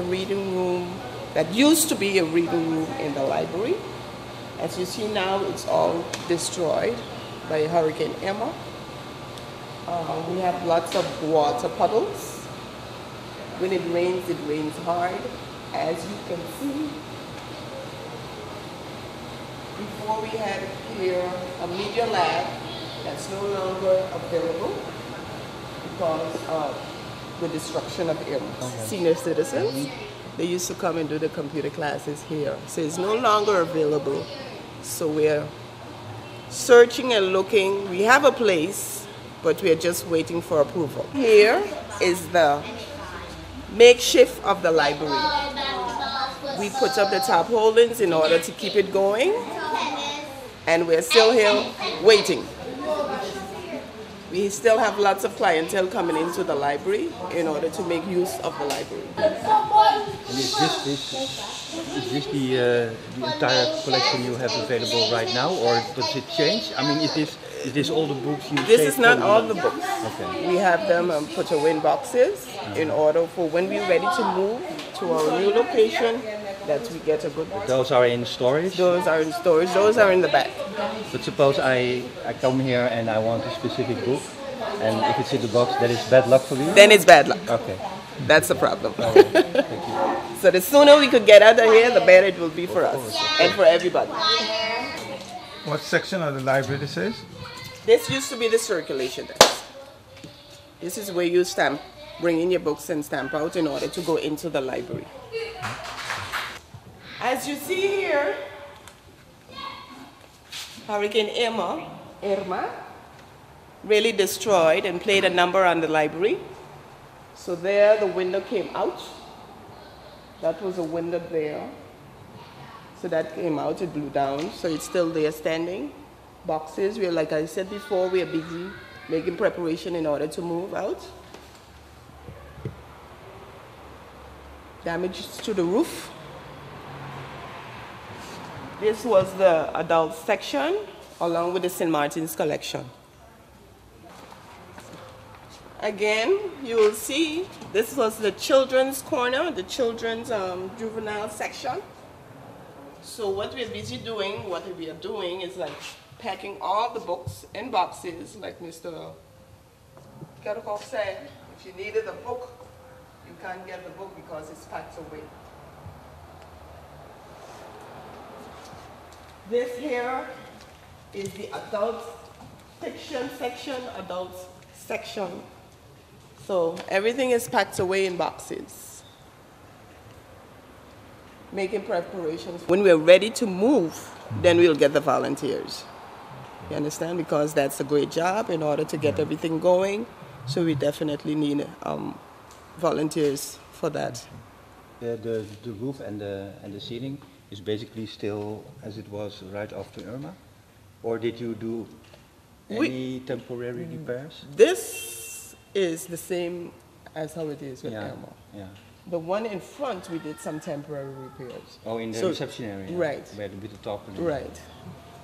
a reading room that used to be a reading room in the library. As you see now, it's all destroyed by Hurricane Emma. We have lots of water puddles. When it rains hard. As you can see, before we had here a media lab that's no longer available because of the destruction of Irma. Senior citizens, they used to come and do the computer classes here. So it's no longer available. So we're searching and looking. We have a place, but we're just waiting for approval. Here is the makeshift of the library. We put up the tarpaulins in order to keep it going, and we're still here waiting. We still have lots of clientele coming into the library in order to make use of the library. And is this the entire collection you have available right now, or does it change? I mean, is this all the books you? This is not all the books. Okay. We have them put away in boxes in order for when we're ready to move to our new location, that we get a good book. Those are in storage? Those are in storage. Those are in the back. But suppose I come here and I want a specific book, and if it's in the box, that is bad luck for me? Then it's bad luck. Okay. That's the problem. Oh, thank you. So the sooner we could get out of here, the better it will be for us and for everybody. What section of the library this is? This used to be the circulation desk. This is where you bring in your books and stamp out in order to go into the library. As you see here, Hurricane Irma really destroyed and played a number on the library. So there the window came out. That was a window there. So that came out, it blew down, so it's still there standing. Boxes, like I said before, we are busy making preparation in order to move out. Damage to the roof. This was the adult section, along with the St. Martin's collection. Again, you will see this was the children's corner, the children's juvenile section. So what we are doing is like packing all the books in boxes, like Mr. Kerokoff said. If you needed a book, you can't get the book because it's packed away. This here is the adult fiction section, adult section. So everything is packed away in boxes. Making preparations. When we're ready to move, then we'll get the volunteers. You understand? Because that's a great job in order to get everything going. So we definitely need volunteers for that. The roof and the ceiling is basically still as it was right after Irma? Or did you do any temporary repairs? This is the same as how it is with Irma. Yeah. The one in front, we did some temporary repairs. Oh, in the reception area? Right. Where with the top. Right.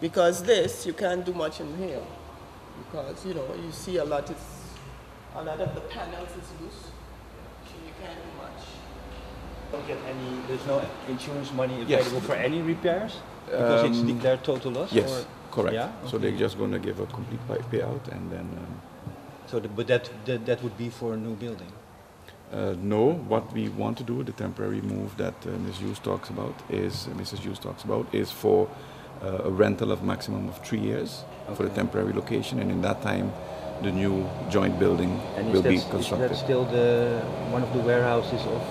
Because this, you can't do much in here. Because, you see a lot of the panels is loose. So you can't do much. Don't get any, there's no insurance money available for any repairs? Because it's declared total loss? Yes, or? correct. Yeah? Okay. So they're just going to give a complete payout and then... but that would be for a new building? No, what we want to do, the temporary move that Mrs. Hughes talks about is for a rental of maximum of 3 years for the temporary location, and in that time the new joint building will be constructed. Is that still one of the warehouses of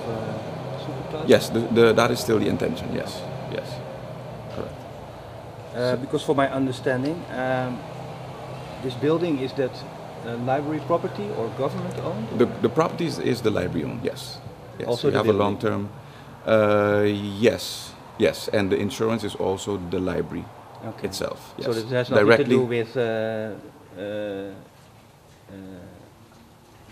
Superplaza? Yes, that is still the intention, yes, correct. Because for my understanding, this building, is that library property or government owned? The property is the library owned, yes. Also we have a long term, yes, and the insurance is also the library itself. Yes. So it has nothing to do with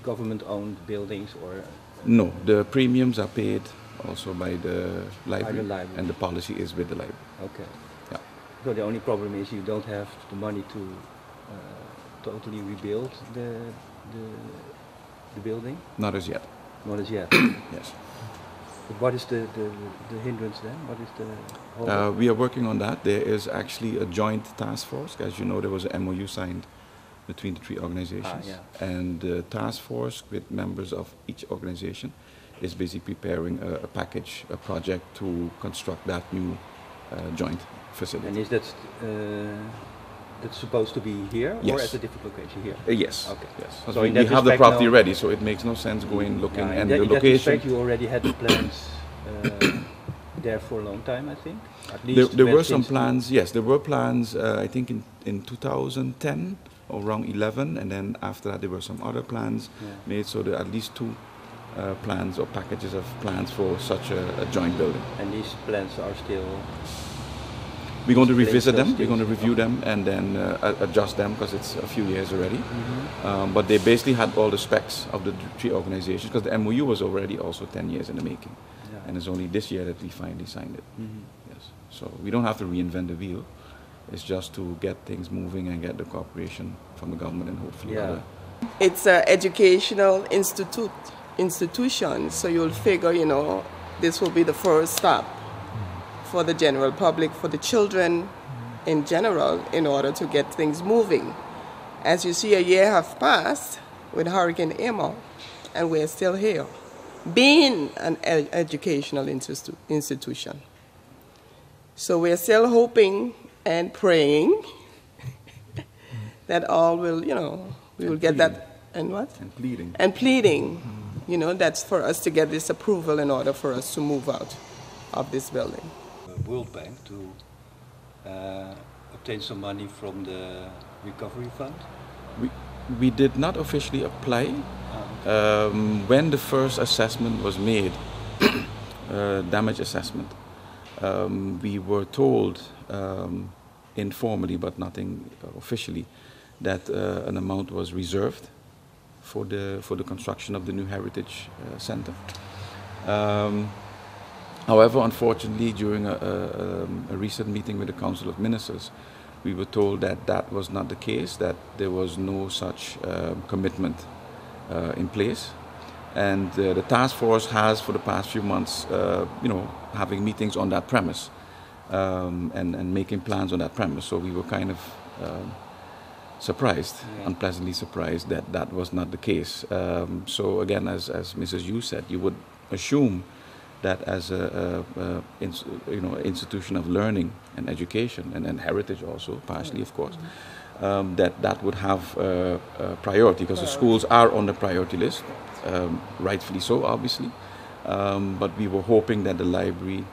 government owned buildings or? No, the premiums are paid also by the library, and the policy is with the library. Okay. Yeah. So the only problem is you don't have the money to totally rebuild the building? Not as yet. Not as yet. Yes. But what is the hindrance then? What is the hold-up? We are working on that. There is actually a joint task force. As you know, there was an MOU signed between the three organizations. And the task force with members of each organization is basically preparing a package, a project to construct that new joint facility. And is that that's supposed to be here Yes. or at a different location here? Yes. Okay. Yes. So we in that have the respect property now- ready, so it makes no sense going looking Yeah, and in the that location. respect, you already had the plans there for a long time, I think. At There least were when some things- plans, yes, there were plans, I think in 2010 or around 11, and then after that there were some other plans made, so there are at least two plans or packages of plans for such a joint building. And these plans are still. We're going to These revisit plans them, are we're going to still- review them and then adjust them because it's a few years already. But they basically had all the specs of the three organizations because the MOU was already also 10 years in the making. Yeah. And it's only this year that we finally signed it. Yes. So we don't have to reinvent the wheel. It's just to get things moving and get the cooperation from the government and hopefully Yeah. other. It's an educational institution, so you'll figure, you know, this will be the first stop for the general public, for the children in general, in order to get things moving. As you see, a year have passed with Hurricane Irma, and we're still here, being an educational institution. So we're still hoping and praying that all will, you know, we will get that, and what? And pleading. And pleading, you know, that's for us to get this approval in order for us to move out of this building. World Bank to obtain some money from the recovery fund? We did not officially apply. When the first assessment was made, damage assessment, we were told informally, but nothing officially, that an amount was reserved for the construction of the new heritage center. However, unfortunately, during a recent meeting with the Council of Ministers, we were told that that was not the case, that there was no such commitment in place. And the task force has, for the past few months, you know, having meetings on that premise and making plans on that premise. So we were kind of surprised, unpleasantly surprised that that was not the case. So again, as Mrs. Yu said, you would assume that as a you know, institution of learning and education and heritage also, partially of course, that would have priority because the schools are on the priority list, rightfully so, obviously. But we were hoping that the library,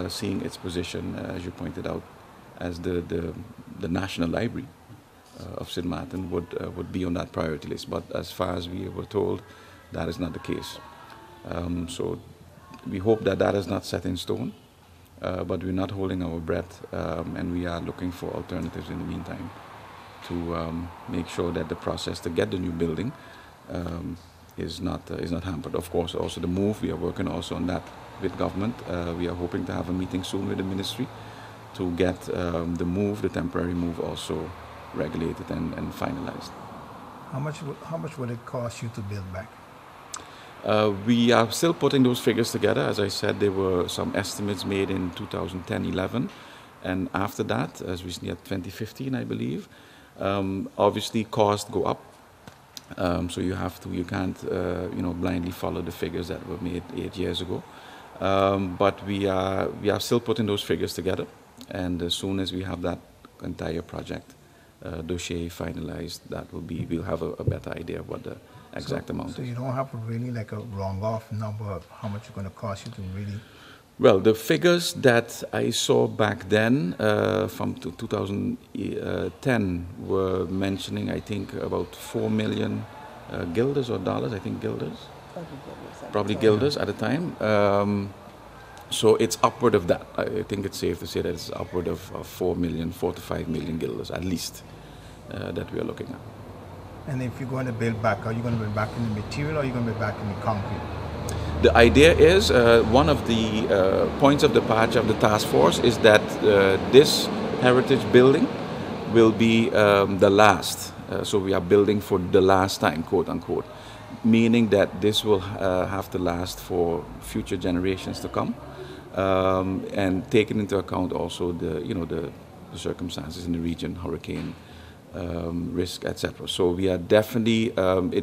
seeing its position, as you pointed out, as the national library of St. Maarten would be on that priority list. But as far as we were told, that is not the case. So we hope that that is not set in stone, but we're not holding our breath, and we are looking for alternatives in the meantime to make sure that the process to get the new building is not hampered. Of course, also the move, we are working also on that with government. We are hoping to have a meeting soon with the ministry to get the move, the temporary move, also regulated and finalized. How much would it cost you to build back? We are still putting those figures together. As I said, there were some estimates made in 2010-11, and after that, as recently at 2015, I believe. Obviously, costs go up, so you can't, you know, blindly follow the figures that were made 8 years ago. But we are still putting those figures together, and as soon as we have that entire project dossier finalized, we'll have a better idea of what the exact amount So is. you don't have really like a wrong-off number of how much it's going to cost you to really... Well, the figures that I saw back then from 2010 were mentioning, I think, about 4 million guilders or dollars, I think guilders. Probably guilders at the time. So it's upward of that. I think it's safe to say that it's upward of 4 to 5 million guilders at least that we are looking at. And if you're going to build back, are you going to build back in the material or are you going to build back in the concrete? The idea is, one of the points of departure of the task force is that this heritage building will be the last. So we are building for the last time, quote unquote. meaning that this will have to last for future generations to come, and taking into account also the circumstances in the region, hurricane risk, etc. So we are definitely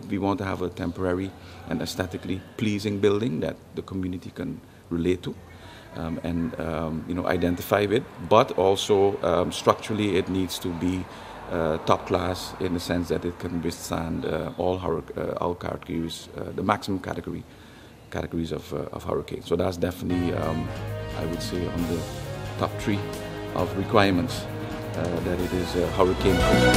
we want to have a temporary and aesthetically pleasing building that the community can relate to. And identify with, but also structurally it needs to be top class in the sense that it can withstand all categories, the maximum categories of hurricane. So that's definitely, I would say, on the top 3 of requirements that it is hurricane proof.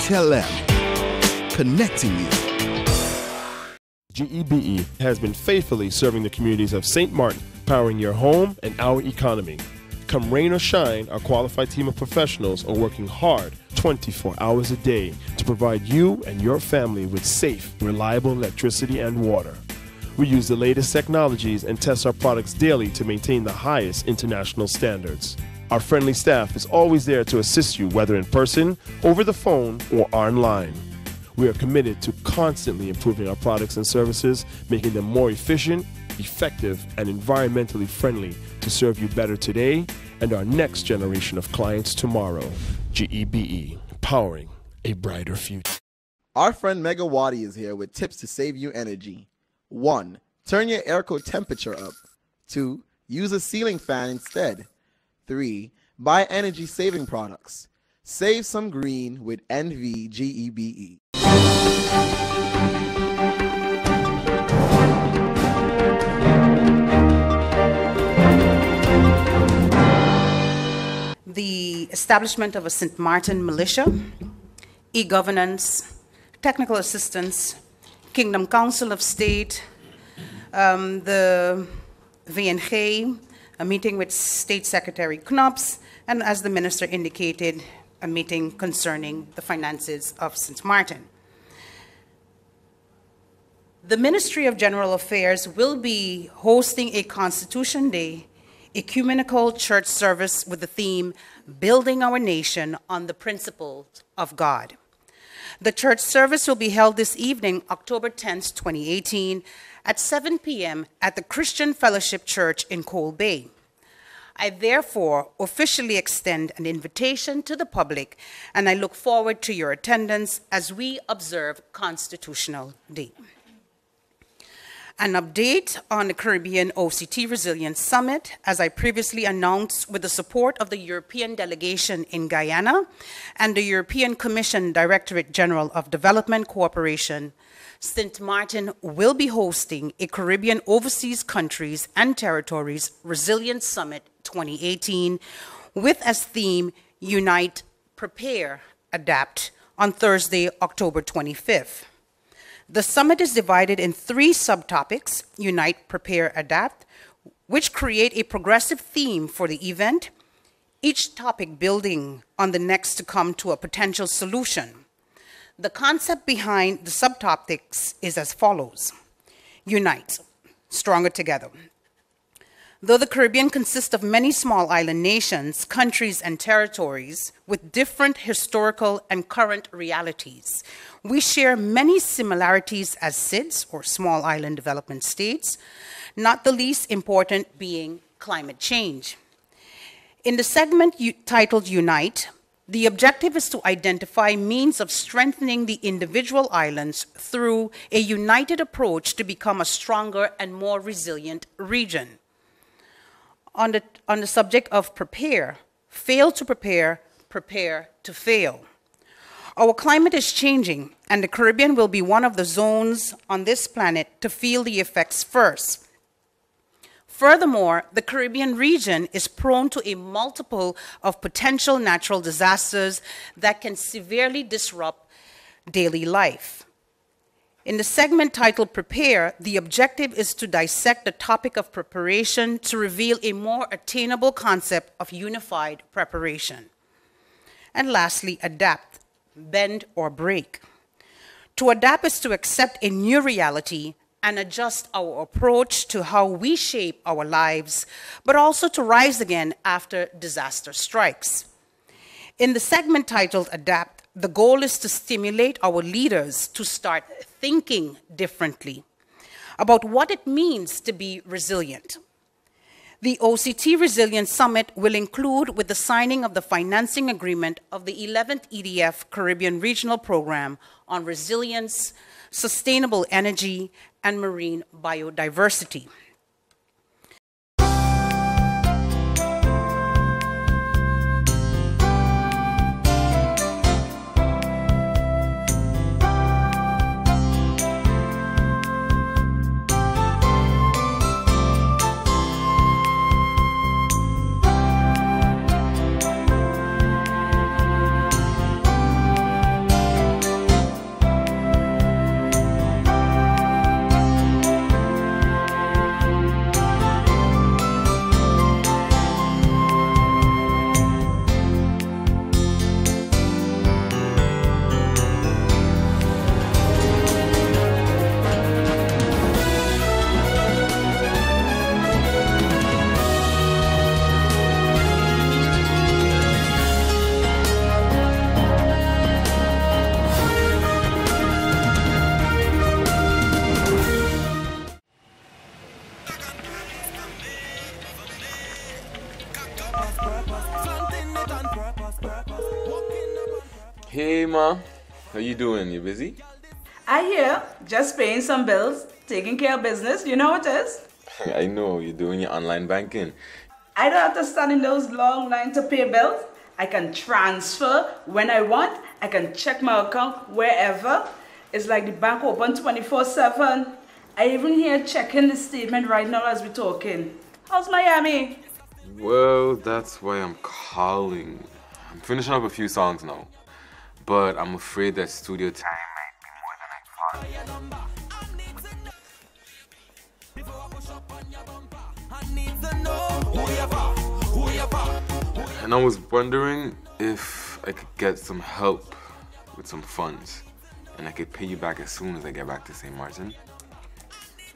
Tell them, connecting you. GEBE has been faithfully serving the communities of St. Martin, powering your home and our economy. Come rain or shine, our qualified team of professionals are working hard 24 hours a day to provide you and your family with safe, reliable electricity and water. We use the latest technologies and test our products daily to maintain the highest international standards. Our friendly staff is always there to assist you, whether in person, over the phone, or online. We are committed to constantly improving our products and services, making them more efficient, effective, and environmentally friendly to serve you better today and our next generation of clients tomorrow. GEBE, powering a brighter future. Our friend Megawati is here with tips to save you energy. 1. Turn your airco temperature up. 2. Use a ceiling fan instead. 3. Buy energy-saving products. Save some green with NVGEBE. The establishment of a St. Martin militia, e-governance, technical assistance, Kingdom Council of State, the VNG, a meeting with State Secretary Knops, and as the minister indicated, a meeting concerning the finances of St. Martin. The Ministry of General Affairs will be hosting a Constitution Day ecumenical church service with the theme, Building Our Nation on the Principles of God. The church service will be held this evening, October 10th, 2018, at 7 p.m. at the Christian Fellowship Church in Coal Bay. I therefore officially extend an invitation to the public, and I look forward to your attendance as we observe Constitutional Day. An update on the Caribbean OCT Resilience Summit, as I previously announced, with the support of the European delegation in Guyana and the European Commission Directorate General of Development Cooperation, St. Martin will be hosting a Caribbean Overseas Countries and Territories Resilience Summit 2018 with as theme Unite, Prepare, Adapt on Thursday, October 25th. The summit is divided in 3 subtopics, Unite, Prepare, Adapt, which create a progressive theme for the event, each topic building on the next to come to a potential solution. The concept behind the subtopics is as follows. Unite, stronger together. Though the Caribbean consists of many small island nations, countries, and territories with different historical and current realities, we share many similarities as SIDS, or Small Island Development States, not the least important being climate change. In the segment titled Unite, the objective is to identify means of strengthening the individual islands through a united approach to become a stronger and more resilient region. On the subject of prepare, fail to prepare, prepare to fail. Our climate is changing, and the Caribbean will be one of the zones on this planet to feel the effects first. Furthermore, the Caribbean region is prone to a multiple of potential natural disasters that can severely disrupt daily life. In the segment titled Prepare, the objective is to dissect the topic of preparation to reveal a more attainable concept of unified preparation. And lastly, adapt, bend or break. To adapt is to accept a new reality and adjust our approach to how we shape our lives, but also to rise again after disaster strikes. In the segment titled Adapt, the goal is to stimulate our leaders to start thinking differently about what it means to be resilient. The OCT Resilience Summit will include with the signing of the financing agreement of the 11th EDF Caribbean Regional Program on Resilience, Sustainable Energy, and Marine Biodiversity. Hey ma, how you doing? You busy? I hear, just paying some bills, taking care of business, you know what it is? I know, you're doing your online banking. I don't have to stand in those long lines to pay bills. I can transfer when I want. I can check my account wherever. It's like the bank open 24/7. I even here checking the statement right now as we're talking. How's Miami? Well, that's why I'm calling. I'm finishing up a few songs now, but I'm afraid that studio time might be more than I thought. And I was wondering if I could get some help with some funds, and I could pay you back as soon as I get back to St. Martin.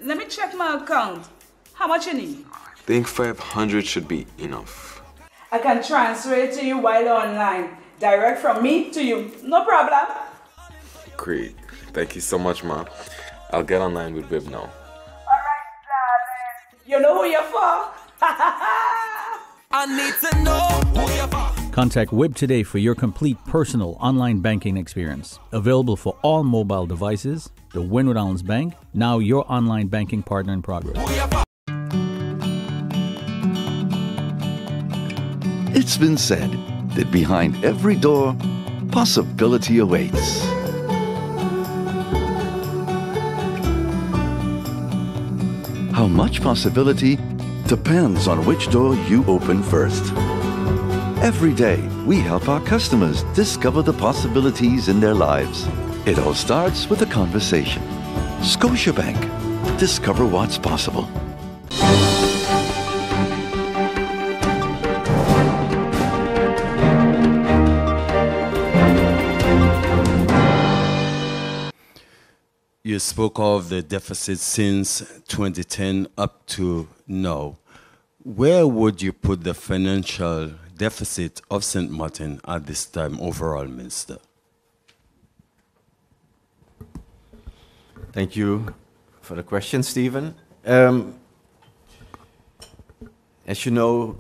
Let me check my account. How much you need? I think 500 should be enough. I can transfer it to you while online. Direct from me to you. No problem. Great. Thank you so much, Ma. I'll get online with Viv now. Alright, darling. You know who you're for? I need to know who you're for. Contact WIB today for your complete personal online banking experience. Available for all mobile devices. The Windward Islands Bank, now your online banking partner in progress. It's been said that behind every door, possibility awaits. How much possibility depends on which door you open first. Every day, we help our customers discover the possibilities in their lives. It all starts with a conversation. Scotiabank. Discover what's possible. You spoke of the deficit since 2010 up to now. Where would you put the financial deficit of St. Martin at this time overall, Minister? Thank you for the question, Stephen. As you know,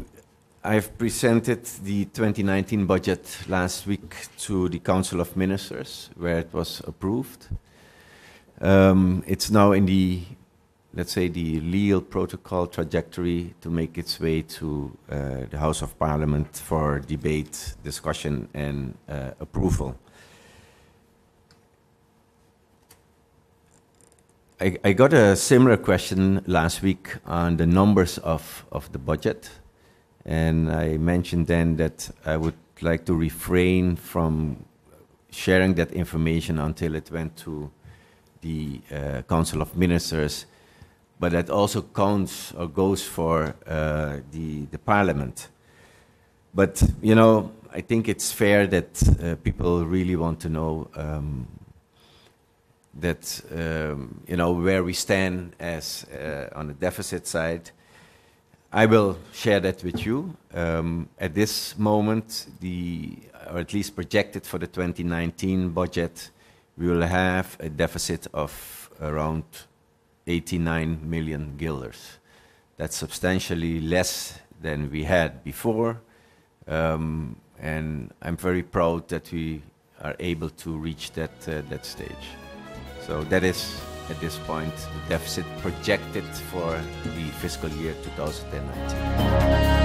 I've presented the 2019 budget last week to the Council of Ministers, where it was approved. It's now in the, let's say, the legal protocol trajectory to make its way to the House of Parliament for debate, discussion, and approval. I got a similar question last week on the numbers of the budget. And I mentioned then that I would like to refrain from sharing that information until it went to the Council of Ministers. But that also counts or goes for the Parliament. But, you know, I think it's fair that people really want to know that, you know, where we stand as on the deficit side. I will share that with you. At this moment, or at least projected for the 2019 budget, we will have a deficit of around 89 million guilders. That's substantially less than we had before. And I'm very proud that we are able to reach that stage. So that is, at this point, the deficit projected for the fiscal year 2019.